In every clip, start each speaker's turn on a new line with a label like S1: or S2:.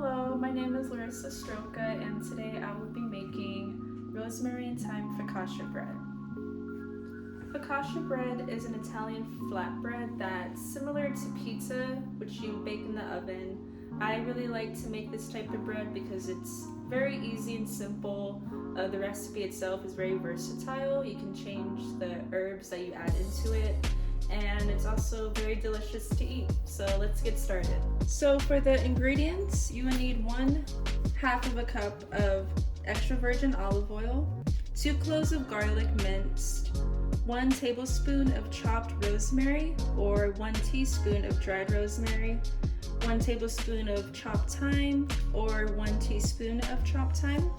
S1: Hello, my name is Larissa and today I will be making rosemary and thyme focaccia bread. Focaccia bread is an Italian flatbread that's similar to pizza, which you bake in the oven. I really like to make this type of bread because it's very easy and simple. The recipe itself is very versatile. You can change the herbs that you add into it, and it's also very delicious to eat. So let's get started. So for the ingredients, you will need 1/2 cup of extra virgin olive oil, 2 cloves of garlic minced, 1 tablespoon of chopped rosemary or 1 teaspoon of dried rosemary, 1 tablespoon of chopped thyme or 1 teaspoon of chopped thyme.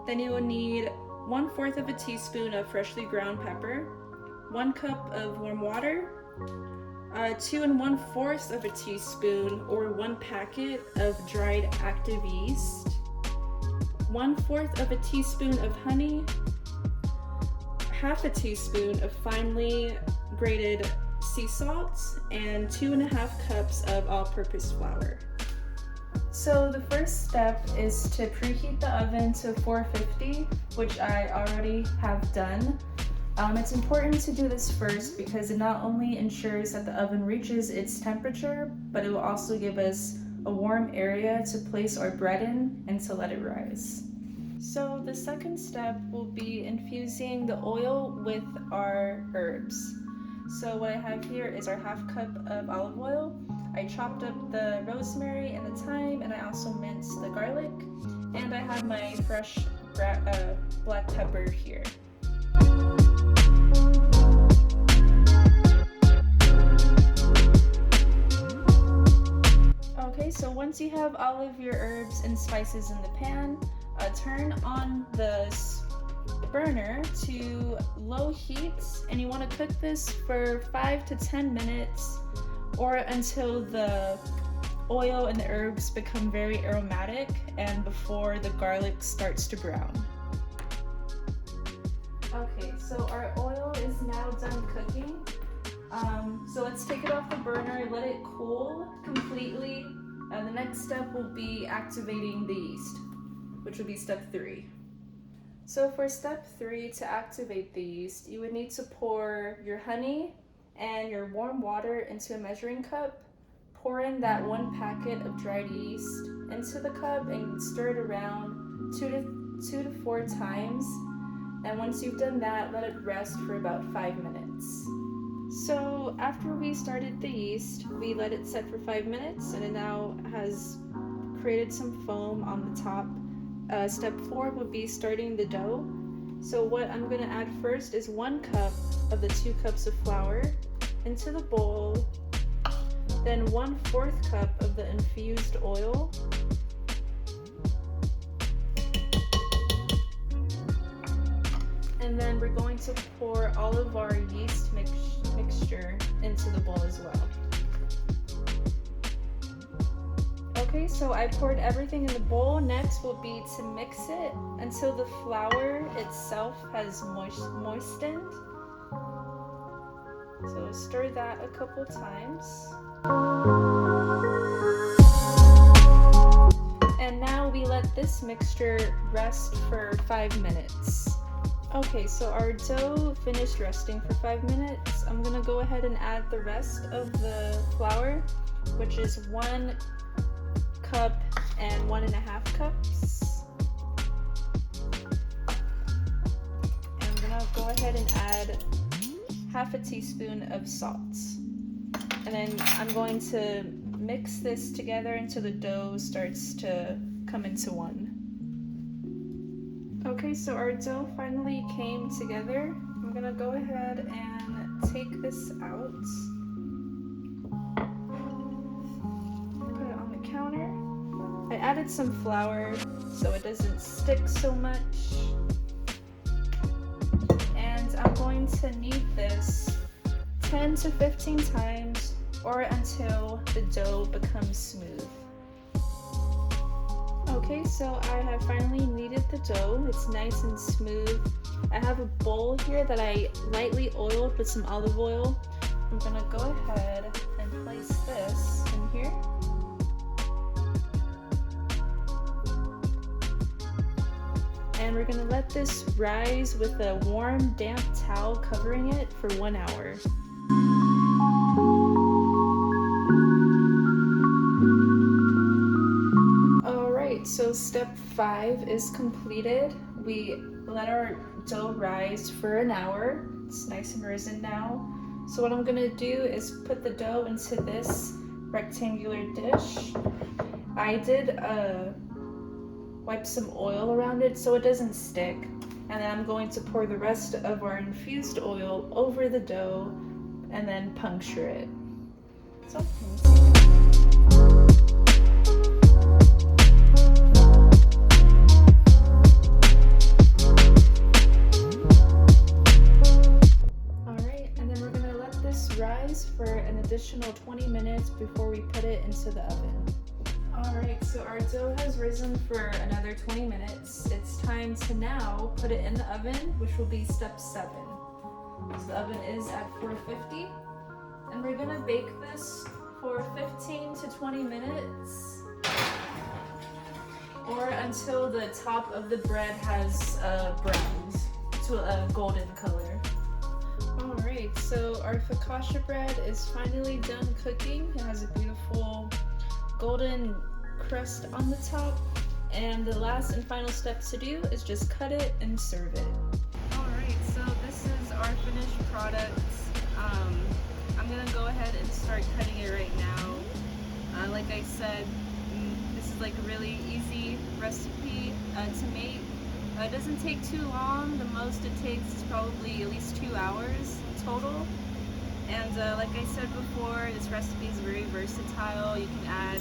S1: Then you will need 1/4 teaspoon of freshly ground pepper, 1 cup of warm water, 2 1/4 teaspoon or 1 packet of dried active yeast, 1/4 teaspoon of honey, 1/2 teaspoon of finely grated sea salt, and 2 1/2 cups of all-purpose flour. So the first step is to preheat the oven to 450, which I already have done. It's important to do this first because it not only ensures that the oven reaches its temperature, but it will also give us a warm area to place our bread in and to let it rise. So the second step will be infusing the oil with our herbs. So what I have here is our 1/2 cup of olive oil. I chopped up the rosemary and the thyme, and I also minced the garlic, and I have my fresh black pepper here. Okay, so once you have all of your herbs and spices in the pan, turn on the burner to low heat, and you want to cook this for 5 to 10 minutes or until the oil and the herbs become very aromatic and before the garlic starts to brown. Okay, so our oil is now done cooking. So let's take it off the burner, let it cool completely. The next step will be activating the yeast, which would be step 3. So for step 3, to activate the yeast, you would need to pour your honey and your warm water into a measuring cup. Pour in that 1 packet of dried yeast into the cup and stir it around 2 to 4 times. And once you've done that, let it rest for about 5 minutes. So after we started the yeast, we let it set for 5 minutes, and it now has created some foam on the top. Step 4 would be starting the dough. So what I'm going to add first is 1 cup of the 2 cups of flour into the bowl, then 1/4 cup of the infused oil, and then we're going to pour all of our yeast mixture into the bowl as well. Okay, so I poured everything in the bowl. Next will be to mix it until the flour itself has moistened. So stir that a couple times. And now we let this mixture rest for 5 minutes. Okay, so our dough finished resting for 5 minutes. I'm gonna go ahead and add the rest of the flour, which is 1 cup and 1 1/2 cups. And I'm gonna go ahead and add 1/2 teaspoon of salt. And then I'm going to mix this together until the dough starts to come into one. Okay, so our dough finally came together. I'm gonna go ahead and take this out. Put it on the counter. I added some flour so it doesn't stick so much. And I'm going to knead this 10 to 15 times or until the dough becomes smooth. Okay, so I have finally kneaded the dough. It's nice and smooth. I have a bowl here that I lightly oiled with some olive oil. I'm gonna go ahead and place this in here. and we're gonna let this rise with a warm, damp towel covering it for 1 hour. Alright, so step 5 is completed. We let our dough rise for an hour. It's nice and risen now. So what I'm gonna do is put the dough into this rectangular dish. I did wipe some oil around it so it doesn't stick, and then I'm going to pour the rest of our infused oil over the dough and then puncture it. So, rise for an additional 20 minutes before we put it into the oven. Alright, so our dough has risen for another 20 minutes. It's time to now put it in the oven, which will be step 7. So the oven is at 450, and we're gonna bake this for 15 to 20 minutes, or until the top of the bread has browned to a golden color. Alright, so our focaccia bread is finally done cooking. It has a beautiful golden crust on the top, and the last and final step to do is just cut it and serve it. Alright, so this is our finished product. I'm gonna go ahead and start cutting it right now. Like I said, this is like a really easy recipe to make. It doesn't take too long. The most it takes is probably at least 2 hours total. And like I said before, this recipe is very versatile. You can add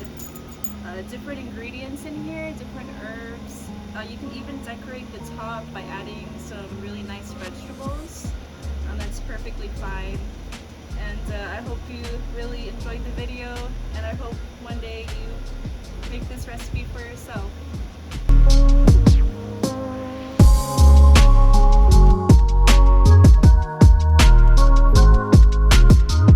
S1: different ingredients in here, different herbs. You can even decorate the top by adding some really nice vegetables. That's perfectly fine. And I hope you really enjoyed